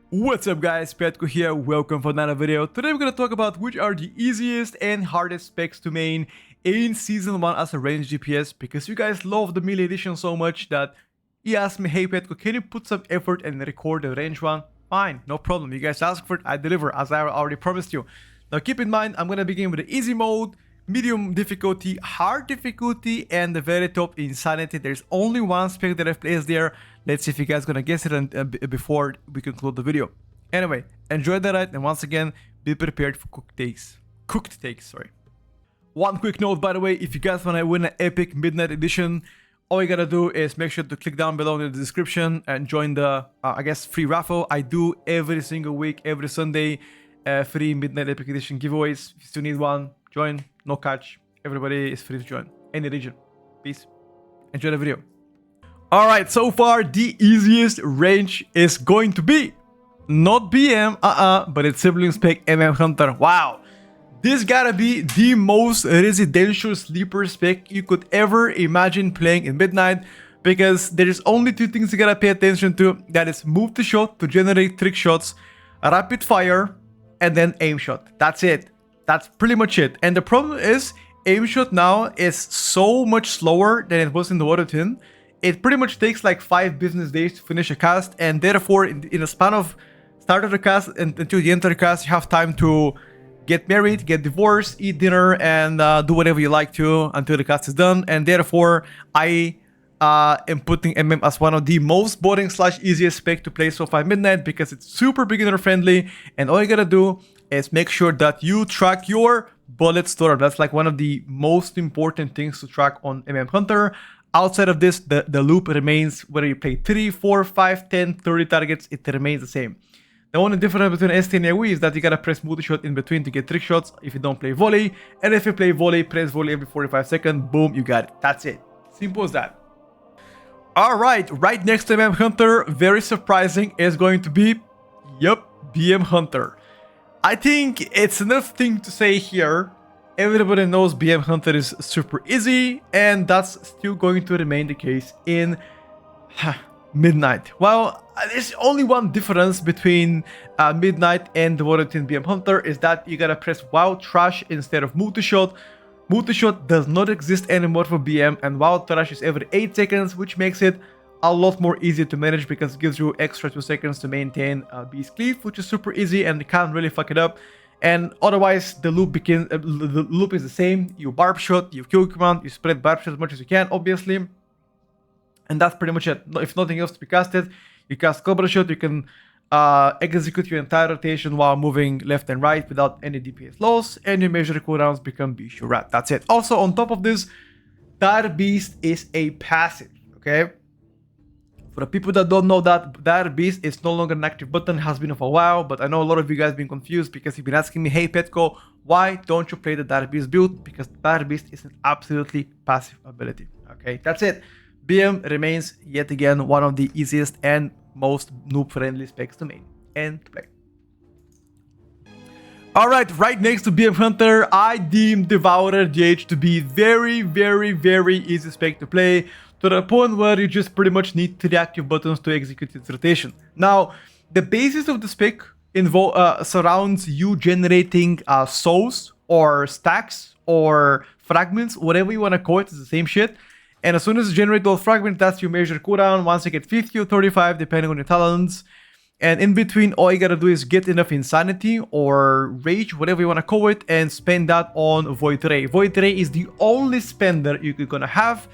What's up guys, Petko here, welcome for another video. Today we're gonna talk about which are the easiest and hardest specs to main in Season 1 as a ranged DPS, because you guys love the melee edition so much that you asked me, hey Petko, can you put some effort and record the range one? Fine, no problem, you guys ask for it, I deliver, as I already promised you. Now keep in mind, I'm gonna begin with the easy mode, medium difficulty, hard difficulty, and the very top insanity. There's only one spec that I've placed there. Let's see if you guys gonna guess it before we conclude the video. Anyway, enjoy the ride, and once again, be prepared for cooked takes, sorry. One quick note, by the way, if you guys wanna win an epic midnight edition, all you gotta do is make sure to click down below in the description and join the, I guess, free raffle. I do every single week, every Sunday, free midnight epic edition giveaways. If you still need one, join. No catch. Everybody is free to join. Any region. Peace. Enjoy the video. Alright, so far the easiest range is going to be not BM, but it's sibling spec Hunter. Wow. This gotta be the most residential sleeper spec you could ever imagine playing in Midnight, because there's only two things you gotta pay attention to. That is move the shot to generate trick shots, rapid fire, and then aim shot. That's it. That's pretty much it. And the problem is, aim shot now is so much slower than it was in the Water Twin. It pretty much takes like 5 business days to finish a cast, and therefore in a span of start of the cast and until the end of the cast, you have time to get married, get divorced, eat dinner, and do whatever you like to until the cast is done. And therefore, I am putting MM as one of the most boring / easiest spec to play so far Midnight, because it's super beginner friendly, and all you gotta do is make sure that you track your bullet storm. That's like one of the most important things to track on Hunter. Outside of this, the loop remains, whether you play 3, 4, 5, 10, 30 targets, it remains the same. The only difference between ST and AoE is that you gotta press multi-shot in between to get trick shots if you don't play volley, and if you play volley, press volley every 45 seconds, boom, you got it. That's it. Simple as that. Alright, right next to Hunter, very surprising, is going to be, BM Hunter. I think it's enough thing to say here. Everybody knows BM Hunter is super easy, and that's still going to remain the case in Midnight. Well, there's only one difference between Midnight and the Water Twin BM Hunter, is that you gotta press Wild Trash instead of multi-shot. Multi-shot does not exist anymore for BM, and Wild Trash is every 8 seconds, which makes it a lot more easy to manage, because it gives you extra 2 seconds to maintain Beast Cleave, which is super easy and you can't really fuck it up. And otherwise, the loop begins. The loop is the same. You barb shot, you kill command, you spread barb shot as much as you can, obviously, and that's pretty much it. If nothing else to be casted, you cast Cobra Shot. You can execute your entire rotation while moving left and right without any DPS loss, and your measure cooldowns become Beast Your Rat. That's it. Also, on top of this, Dire Beast is a passive. Okay. For the people that don't know, that Dire Beast is no longer an active button, has been for a while, but I know a lot of you guys have been confused because you've been asking me, hey Petko, why don't you play the Dire Beast build? Because Dire Beast is an absolutely passive ability. Okay, that's it. BM remains yet again one of the easiest and most noob friendly specs to main and to play. Alright, right next to BM Hunter, I deem Devourer DH to be very easy spec to play, to the point where you just pretty much need 3 active buttons to execute its rotation. Now, the basis of the spec surrounds you generating souls or stacks or fragments, whatever you want to call it, it's the same shit. And as soon as you generate those fragments, that's your measure cooldown. Once you get 50 or 35, depending on your talents. And in between, all you gotta do is get enough Insanity or Rage, whatever you want to call it, and spend that on Void Ray. Void Ray is the only spender you're gonna have.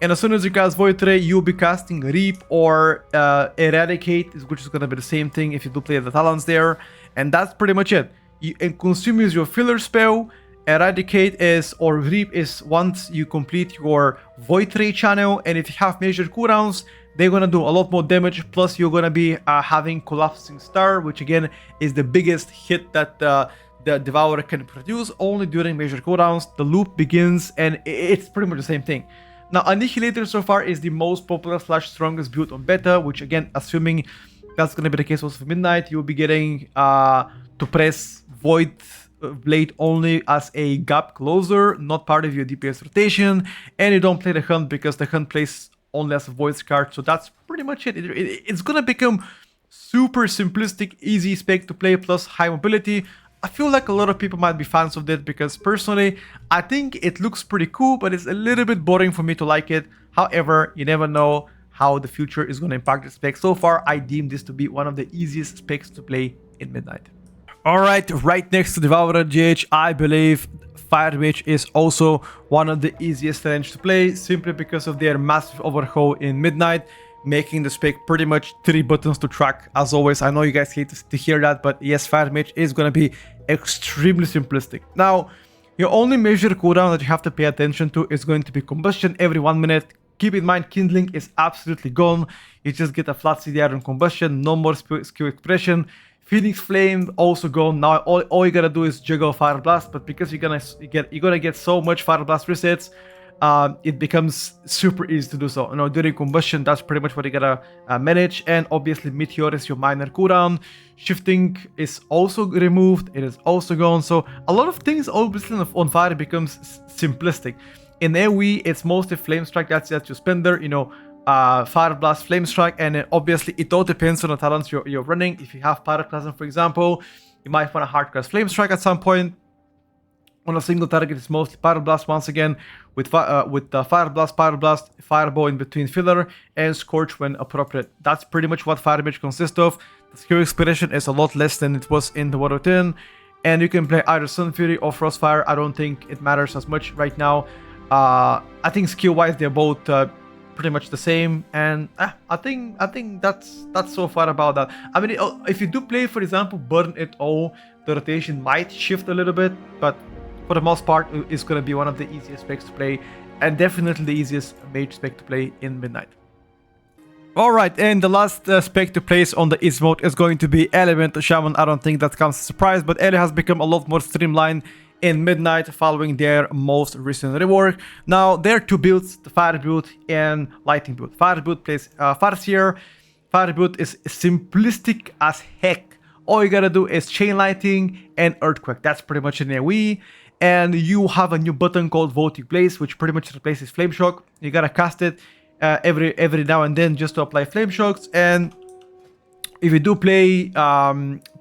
And as soon as you cast Void Ray, you'll be casting Reap or Eradicate, which is going to be the same thing if you do play the talents there. And that's pretty much it. And Consume is your filler spell. Eradicate is, or Reap is, once you complete your Void Ray channel. And if you have measured cooldowns, they're going to do a lot more damage. Plus, you're going to be having Collapsing Star, which again is the biggest hit that the Devourer can produce. Only during measured cooldowns, the loop begins, and it's pretty much the same thing. Now, Annihilator so far is the most popular / strongest build on beta, which again, assuming that's going to be the case also for Midnight, you'll be getting to press Void Blade only as a gap closer, not part of your DPS rotation, and you don't play the Hunt because the Hunt plays only as a Void card, so that's pretty much it. It's going to become super simplistic, easy spec to play plus high mobility. I feel like a lot of people might be fans of it because personally, I think it looks pretty cool, but it's a little bit boring for me to like it. However, you never know how the future is going to impact the spec. So far, I deem this to be one of the easiest specs to play in Midnight. Alright, right next to Devourer GH, I believe Fire Mage is also one of the easiest range to play, simply because of their massive overhaul in Midnight, making the spec pretty much 3 buttons to track. As always, I know you guys hate to hear that, but yes, Fire Mage is going to be extremely simplistic. Now, your only major cooldown that you have to pay attention to is going to be Combustion every 1 minute. Keep in mind, Kindling is absolutely gone. You just get a flat CDR on Combustion, no more skill expression. Phoenix Flame also gone. Now all you gotta do is juggle Fire Blast, but because you're gonna get so much Fire Blast resets, it becomes super easy to do so. You know, during Combustion, that's pretty much what you gotta manage. And obviously, Meteor is your minor cooldown. Shifting is also removed. It is also gone. So a lot of things obviously on Fire becomes simplistic. In AoE, it's mostly Flame Strike. That's your spender. You know, Fire Blast, Flame Strike, and obviously it all depends on the talents you're running. If you have Pyroclasm, for example, you might want to hardcast Flame Strike at some point. On a single target, it's mostly Pyro Blast once again, with Fire Blast, Pyro Blast, Fireball in between filler, and Scorch when appropriate. That's pretty much what Fire Mage consists of. The skill expiration is a lot less than it was in the Warcraft 10, and you can play either Sun Fury or Frostfire. I don't think it matters as much right now. I think skill-wise they're both pretty much the same, and I think that's so far about that. I mean, if you do play, for example, Burn It All, the rotation might shift a little bit, but for the most part, it's going to be one of the easiest specs to play, and definitely the easiest mage spec to play in Midnight. Alright, and the last spec to place on the East mode is going to be Elemental Shaman. I don't think that comes as a surprise, but Ele has become a lot more streamlined in Midnight following their most recent rework. Now, there are 2 builds, the Fire build and Lightning build. Fire build plays Farseer. Fire build is simplistic as heck. All you gotta do is Chain Lightning and Earthquake. That's pretty much an AoE. And you have a new button called Voltic Blaze, which pretty much replaces Flame Shock. You gotta cast it every now and then just to apply Flame Shocks. And if you do play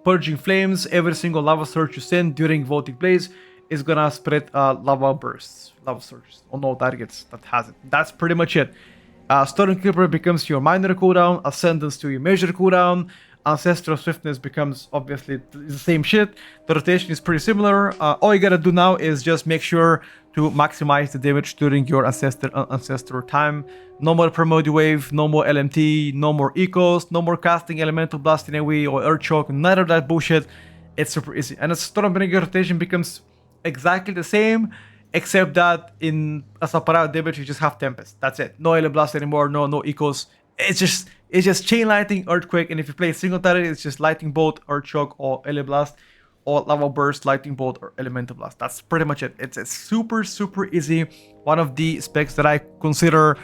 Purging Flames, every single lava surge you send during Voltic Blaze is gonna spread lava bursts, lava surges on all targets that has it. That's pretty much it. Storm Clipper becomes your minor cooldown, Ascendance to your major cooldown, Ancestral Swiftness becomes obviously the same shit. The rotation is pretty similar. All you gotta do now is just make sure to maximize the damage during your ancestral time. No more Primordial Wave, no more LMT, no more Ecos, no more casting Elemental Blast in AoE or Earth Shock, none of that bullshit. It's super easy. And the Stormbringer rotation becomes exactly the same, except that as a parallel damage you just have Tempest. That's it. No Ele Blast anymore, no Ecos. It's just Chain Lightning, Earthquake, and if you play a single target, it's just Lightning Bolt, Earth Shock, or Ele Blast, or Lava Burst, Lightning Bolt, or Elemental Blast. That's pretty much it. It's super easy. One of the specs that I consider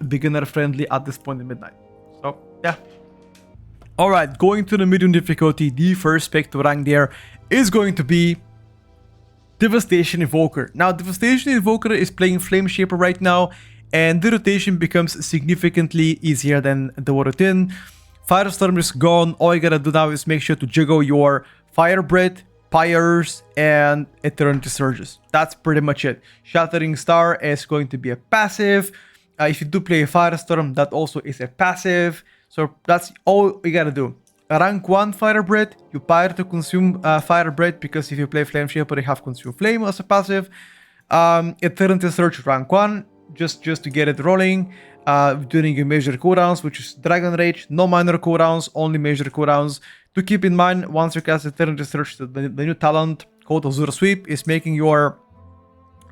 beginner friendly at this point in Midnight. So yeah. Alright, going to the medium difficulty, the first spec to rank there is going to be Devastation Evoker. Now, Devastation Evoker is playing Flame Shaper right now, and the rotation becomes significantly easier than the Warcraft 10. Firestorm is gone. All you gotta do now is make sure to juggle your Fire Breath, Pyres, and Eternity Surges. That's pretty much it. Shattering Star is going to be a passive. If you do play a Firestorm, that also is a passive. So that's all you gotta do. Rank 1 Fire Breath, you pyre to consume Fire Breath, because if you play Flame Shaper, you have Consume Flame as a passive. Eternity Surge rank 1, just to get it rolling. During your major cooldowns, which is Dragon Rage, no minor cooldowns, only major cooldowns. To keep in mind, once you cast Eternity Surge, the new talent called Azure Sweep is making your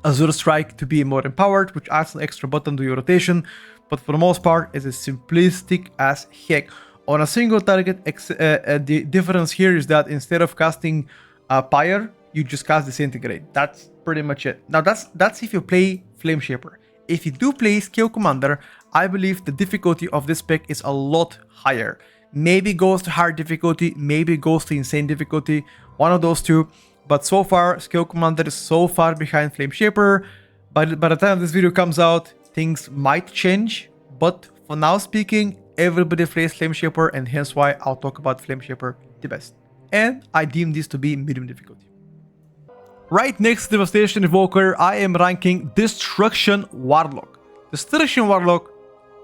Azure Strike to be more empowered, which adds an extra button to your rotation. But for the most part, it is simplistic as heck. On a single target, the difference here is that instead of casting Pyre, you just cast Disintegrate. That's pretty much it. Now that's if you play Flame Shaper. If you do play Scale Commander, I believe the difficulty of this spec is a lot higher. Maybe goes to hard difficulty, maybe goes to insane difficulty, one of those two. But so far, Scale Commander is so far behind Flame Shaper. By the time this video comes out, things might change. But for now speaking, everybody plays Flame Shaper, and hence why I'll talk about Flame Shaper the best. And I deem this to be medium difficulty. Right next to Devastation Evoker, I am ranking Destruction Warlock. Destruction Warlock,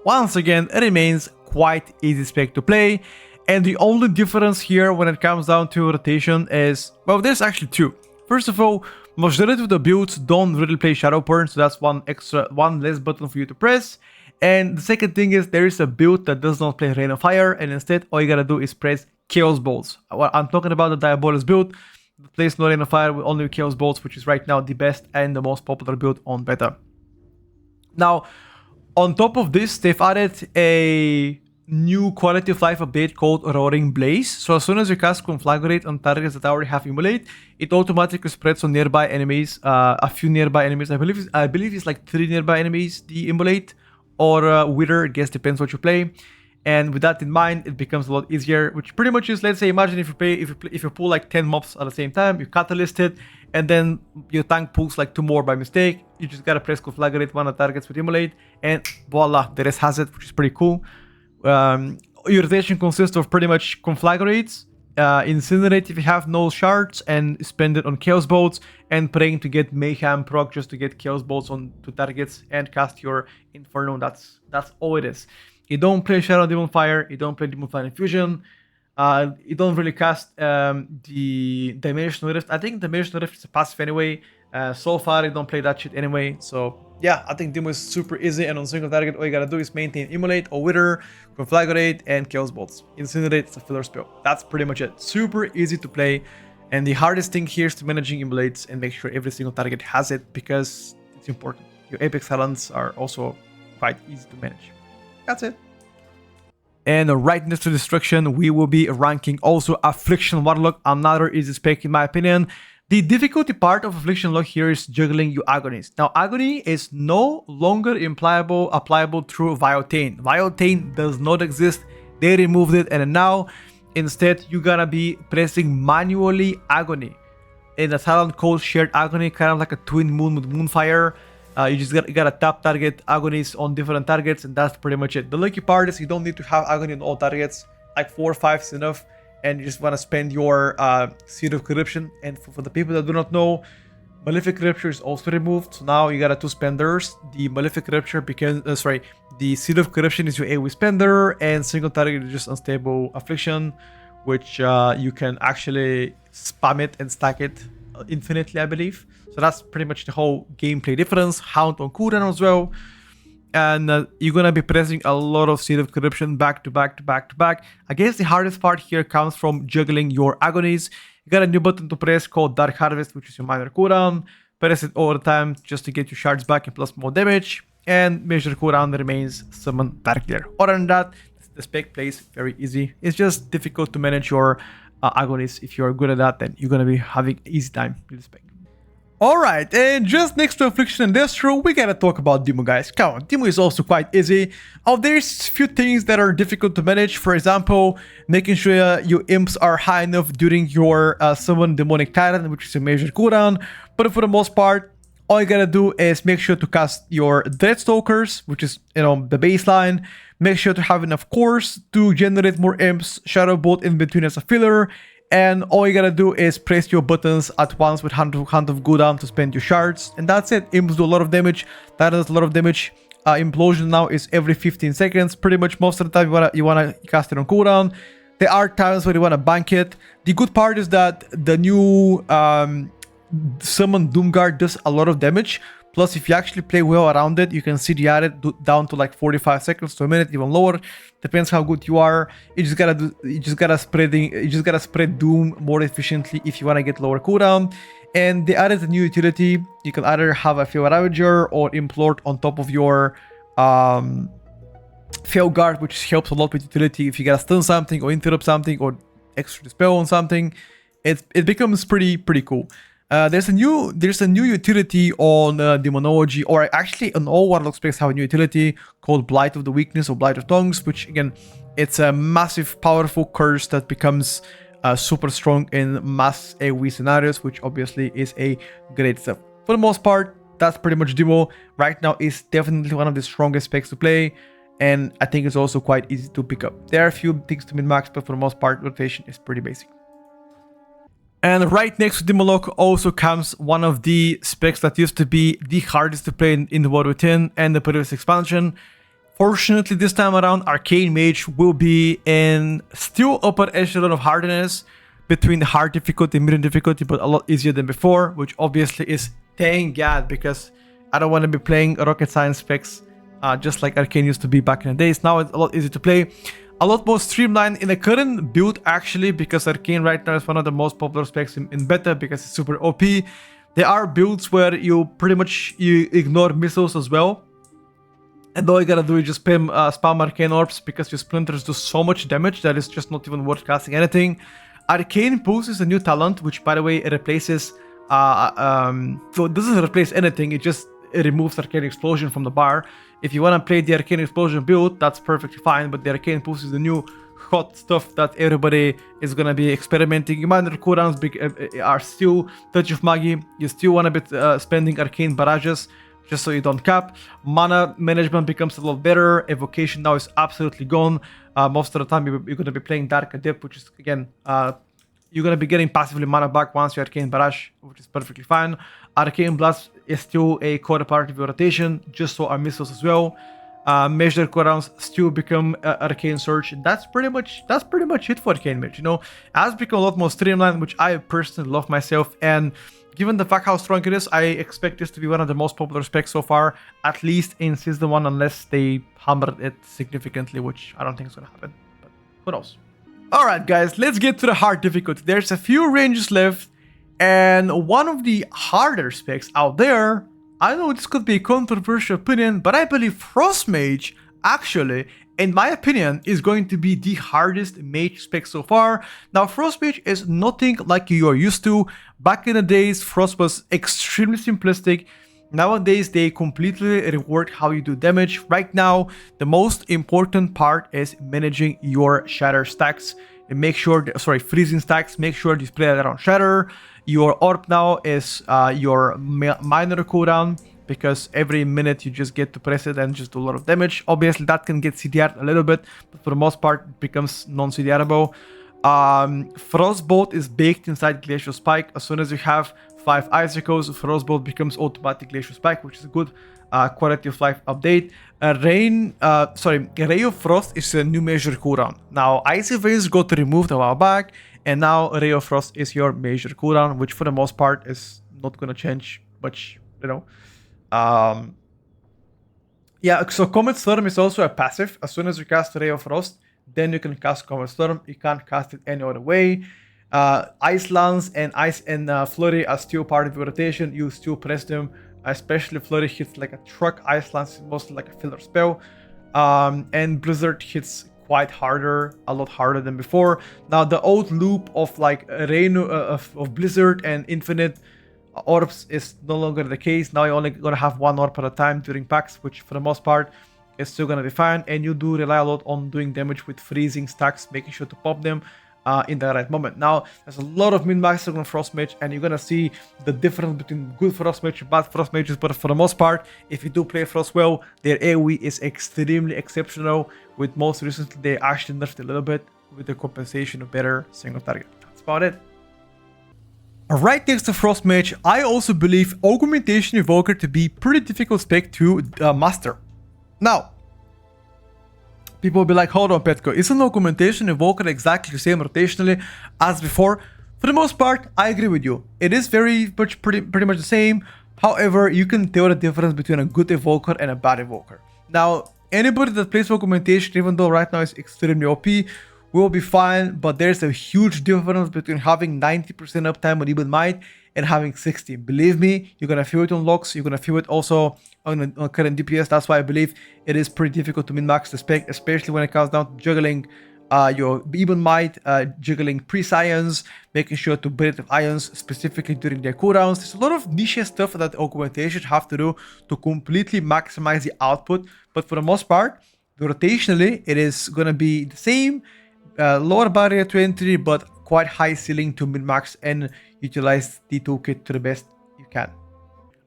once again, remains quite easy spec to play, and the only difference here when it comes down to rotation is, well, there's actually two. First of all, majority of the builds don't really play Shadow Burn, so that's one less button for you to press. And the second thing is there is a build that does not play Rain of Fire, and instead all you gotta do is press Chaos Bolts. I'm talking about the Diabolus build that plays no Rain of Fire with only Chaos Bolts, which is right now the best and the most popular build on beta. Now, on top of this, they've added a new quality of life update called Roaring Blaze. So as soon as you cast Conflagrate on targets that already have Immolate, it automatically spreads on nearby enemies, a few nearby enemies. I believe it's like 3 nearby enemies, the Immolate, or Wither, I guess depends what you play. And with that in mind, it becomes a lot easier, which pretty much is, let's say, imagine if you pull like 10 mobs at the same time, you catalyst it, and then your tank pulls like 2 more by mistake. You just gotta press Conflagrate one of the targets with Immolate, and voila, the rest has it, which is pretty cool. Your rotation consists of pretty much Conflagrates, Incinerate if you have no shards, and spend it on Chaos Bolts, and praying to get Mayhem proc just to get Chaos Bolts on 2 targets and cast your Inferno. That's all it is. You don't play Shadow Demon Fire, you don't play Demon Fire Infusion, you don't really cast the Dimensional Rift. I think Dimensional Rift is a passive anyway. So far, you don't play that shit anyway. So yeah, I think Demo is super easy, and on single target, all you gotta do is maintain Immolate or Wither, Conflagrate, and Chaos Bolts. Incinerate is a filler spell. That's pretty much it. Super easy to play, and the hardest thing here is to managing Immolates and make sure every single target has it, because it's important. Your Apex Talents are also quite easy to manage. That's it. And right next to Destruction, we will be ranking also Affliction Warlock, another easy spec in my opinion. The difficulty part of Affliction Warlock here is juggling your agonies. Now, agony is no longer applicable through Viotane. Viotane does not exist. They removed it, and now instead you're gonna be pressing manually agony in a talent called Shared Agony, kind of like a twin moon with Moonfire. You just gotta tap target agonies on different targets, and that's pretty much it. The lucky part is you don't need to have agony on all targets, like 4 or 5 is enough, and you just want to spend your Seed of Corruption. And for the people that do not know, Malefic Rupture is also removed, so now you got 2 spenders. The Malefic Rupture becomes, the Seed of Corruption is your AoE spender, and single target is just Unstable Affliction, which you can actually spam it and stack it infinitely, I believe. So that's pretty much the whole gameplay difference. Hound on cooldown as well. And you're gonna be pressing a lot of Seed of Corruption back to back to back to back. I guess the hardest part here comes from juggling your agonies. You got a new button to press called Dark Harvest, which is your minor cooldown. Press it all the time just to get your shards back and plus more damage. And major cooldown remains Summon Dark Glare. Other than that, the spec plays very easy. It's just difficult to manage your agonies. If you're good at that, then you're gonna be having easy time with the spec. Alright, and just next to Affliction and Destro, we gotta talk about Demo, guys. Come on, Demo is also quite easy. There's few things that are difficult to manage. For example, making sure your imps are high enough during your Summon Demonic Tyrant, which is a major cooldown. But for the most part, all you gotta do is make sure to cast your Dreadstalkers, which is, the baseline. Make sure to have enough cores to generate more imps, Shadow Bolt in between as a filler. And all you gotta do is press your buttons at once with Hand of cooldown to spend your shards. And that's it. Imps do a lot of damage. That does a lot of damage. Implosion now is every 15 seconds. Pretty much most of the time you wanna cast it on cooldown. There are times where you wanna bank it. The good part is that the new Summon Doomguard does a lot of damage. Plus, if you actually play well around it, you can see the added down to like 45 seconds to a minute, even lower. Depends how good you are. You just gotta spread Doom more efficiently if you wanna get lower cooldown. And they added a new utility. You can either have a Feral Ravager or Implore on top of your Fel Guard, which helps a lot with utility. If you gotta stun something or interrupt something or extra dispel on something, it becomes pretty cool. There's a new utility on Demonology, or actually on all Warlock specs have a new utility called Blight of the Weakness or Blight of Tongues, which again, it's a massive powerful curse that becomes super strong in mass AoE scenarios, which obviously is a great stuff. For the most part, that's pretty much Demo. Right now is definitely one of the strongest specs to play. and I think it's also quite easy to pick up. There are a few things to min-max, but for the most part, rotation is pretty basic. And right next to Demonology also comes one of the specs that used to be the hardest to play in the World Within and the previous expansion. Fortunately, this time around, Arcane Mage will be in still upper echelon of hardness between the hard difficulty and medium difficulty, but a lot easier than before, which obviously is thank God, because I don't want to be playing rocket science specs just like Arcane used to be back in the days. Now it's a lot easier to play. A lot more streamlined in the current build actually, because Arcane right now is one of the most popular specs in beta because it's super OP. There are builds where you pretty much ignore missiles as well. And all you gotta do is just spam Arcane Orbs, because your splinters do so much damage that it's just not even worth casting anything. Arcane Pulse is a new talent, which by the way replaces, so it doesn't replace anything, it removes Arcane Explosion from the bar. If you want to play the Arcane Explosion build, that's perfectly fine, but the Arcane Pulse is the new hot stuff that everybody is going to be experimenting. Your minor cooldowns are still Touch of Magie. You still want to be spending Arcane Barrages just so you don't cap. Mana management becomes a lot better. Evocation now is absolutely gone. Most of the time you're going to be playing Dark Adept, which is, again, you're going to be getting passively mana back once you Arcane Barrage, which is perfectly fine. Arcane Blast is still a core part of your rotation, just so are missiles as well. Measured cooldowns still become Arcane Surge, and that's pretty much it for Arcane Mage. You know, it has become a lot more streamlined, which I personally love myself, and given the fact how strong it is, I expect this to be one of the most popular specs so far, at least in Season 1, unless they hammered it significantly, which I don't think is going to happen, but who knows. Alright guys, let's get to the hard difficulty. There's a few ranges left, and one of the harder specs out there, I know this could be a controversial opinion, but I believe Frost Mage, actually, in my opinion, is going to be the hardest mage spec so far. Now, Frost Mage is nothing like you are used to. Back in the days, Frost was extremely simplistic. Nowadays, they completely reward how you do damage. Right now, the most important part is managing your shatter stacks and make sure, freezing stacks, make sure you spread it around shatter. Your orb now is your minor cooldown, because every minute you just get to press it and just do a lot of damage. Obviously, that can get CDR'd a little bit, but for the most part, it becomes non-CDRable. Frostbolt is baked inside Glacial Spike. As soon as you have 5 Icicles, Frostbolt becomes automatic Glacial Spike, which is a good quality of life update. Ray of Frost is a new measure cooldown. Now, Icy Veins got removed a while back, and now Ray of Frost is your major cooldown, which for the most part is not going to change much, you know. Yeah, so Comet Storm is also a passive. As soon as you cast Ray of Frost, then you can cast Comet Storm. You can't cast it any other way. Ice Lance and Flurry are still part of your rotation. You still press them, especially Flurry hits like a truck. Ice Lance is mostly like a filler spell. And Blizzard hits quite harder, a lot harder than before. Now the old loop of like Rain of Blizzard and Infinite Orbs is no longer the case. Now you're only gonna have 1 orb at a time during packs, which for the most part is still gonna be fine. And you do rely a lot on doing damage with freezing stacks, making sure to pop them in the right moment. Now there's a lot of min-maxing on Frost Mage, and you're gonna see the difference between good Frost Mage and bad Frost Mages. But for the most part, if you do play Frost well, their AoE is extremely exceptional. With most recently, they actually nerfed a little bit with the compensation of better single target. That's about it. Right next to Frost Mage, I also believe Augmentation Evoker to be pretty difficult spec to master. Now, people will be like, hold on, Petko, isn't Augmentation Evoker exactly the same rotationally as before? For the most part, I agree with you. It is very much pretty much the same. However, you can tell the difference between a good Evoker and a bad Evoker. Now, anybody that plays Augmentation, even though right now it's extremely OP, will be fine, but there's a huge difference between having 90% uptime on Even Might and having 60. Believe me, you're gonna feel it on locks, you're gonna feel it also on current DPS. That's why I believe it is pretty difficult to min-max the spec, especially when it comes down to juggling your Even Might, juggling pre-science, making sure to break the ions specifically during their cooldowns. There's a lot of niche stuff that Augmentation have to do to completely maximize the output, but for the most part, rotationally, it is gonna be the same. Lower barrier to entry, but quite high ceiling to min-max and utilize the toolkit to the best you can.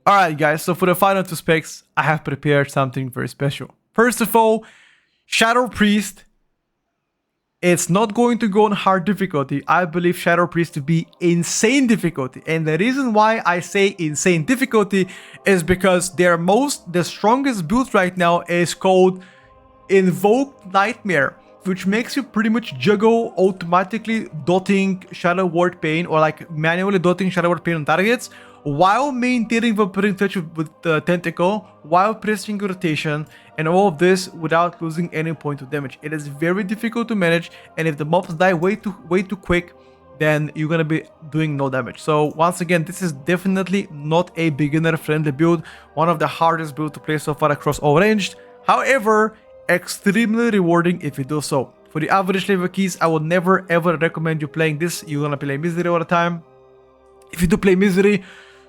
Alright guys, so for the final 2 specs, I have prepared something very special. First of all, Shadow Priest, it's not going to go on hard difficulty. I believe Shadow Priest to be insane difficulty. And the reason why I say insane difficulty is because the strongest build right now is called Invoke Nightmare, which makes you pretty much juggle automatically dotting Shadow Ward Pain or like manually dotting Shadow Ward Pain on targets while maintaining Vampiric Touch with the Tentacle, while pressing rotation, and all of this without losing any point of damage. It is very difficult to manage, and if the mobs die way too quick, then you're gonna be doing no damage. So once again, this is definitely not a beginner friendly build, one of the hardest builds to play so far across all ranged. However, extremely rewarding if you do so. For the average level keys, I would never ever recommend you playing this. You're gonna play Misery all the time. If you do play Misery,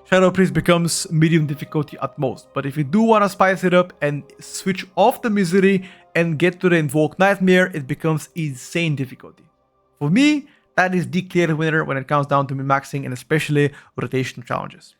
Shadow Priest becomes medium difficulty at most. But if you do want to spice it up and switch off the Misery and get to the Invoke Nightmare, it becomes insane difficulty. For me, that is the clear winner when it comes down to min-maxing and especially rotational challenges.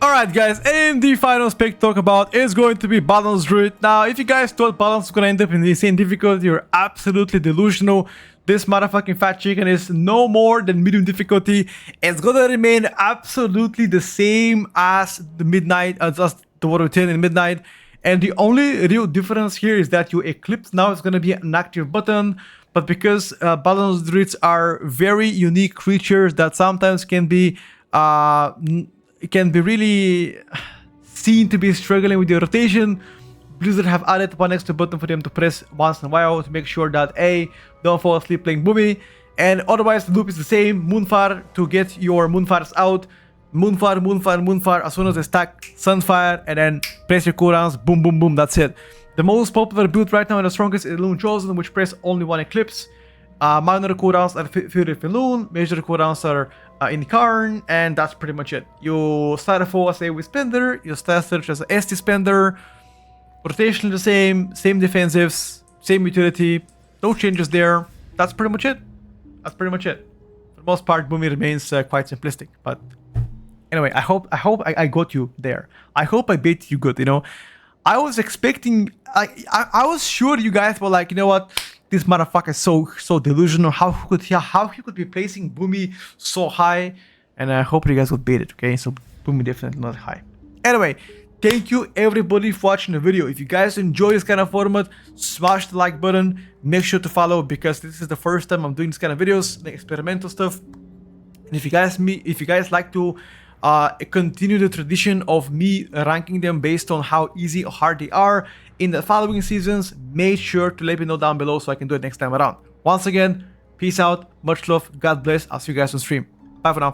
Alright guys, and the final spec to talk about is going to be Balance Druid. Now, if you guys thought Balance was going to end up in the insane difficulty, you're absolutely delusional. This motherfucking fat chicken is no more than medium difficulty. It's gonna remain absolutely the same as the Midnight, as the Warrior 10 in Midnight. And the only real difference here is that you Eclipse now is gonna be an active button. But because Balance Druids are very unique creatures that sometimes can be really seen to be struggling with the rotation, Blizzard have added one extra button for them to press once in a while to make sure that A, don't fall asleep playing Boomy, and otherwise the loop is the same. Moonfire to get your Moonfires out. Moonfire, Moonfire, Moonfire as soon as they stack Sunfire, and then press your cooldowns, boom, boom, boom, that's it. The most popular build right now and the strongest is Loon Chosen, which press only one Eclipse. Minor cooldowns are Fury of Loon, major cooldowns are Incarn, and that's pretty much it. You start off as a AoE spender, you start search as a ST spender. Rotation the same defensives, same utility, no changes there. That's pretty much it. That's pretty much it. For the most part, Boomy remains quite simplistic. But anyway, I hope I got you there. I hope I baited you good. You know, I was expecting. I was sure you guys were like, you know what, this motherfucker is so delusional. How he could be placing Boomy so high, and I hope you guys would bait it. Okay, so Boomy definitely not high. Anyway. Thank you everybody for watching the video. If you guys enjoy this kind of format, smash the like button. Make sure to follow because this is the first time I'm doing this kind of videos, the experimental stuff. And if you guys like to continue the tradition of me ranking them based on how easy or hard they are in the following seasons, make sure to let me know down below so I can do it next time around. Once again, peace out, much love, God bless. I'll see you guys on stream. Bye for now.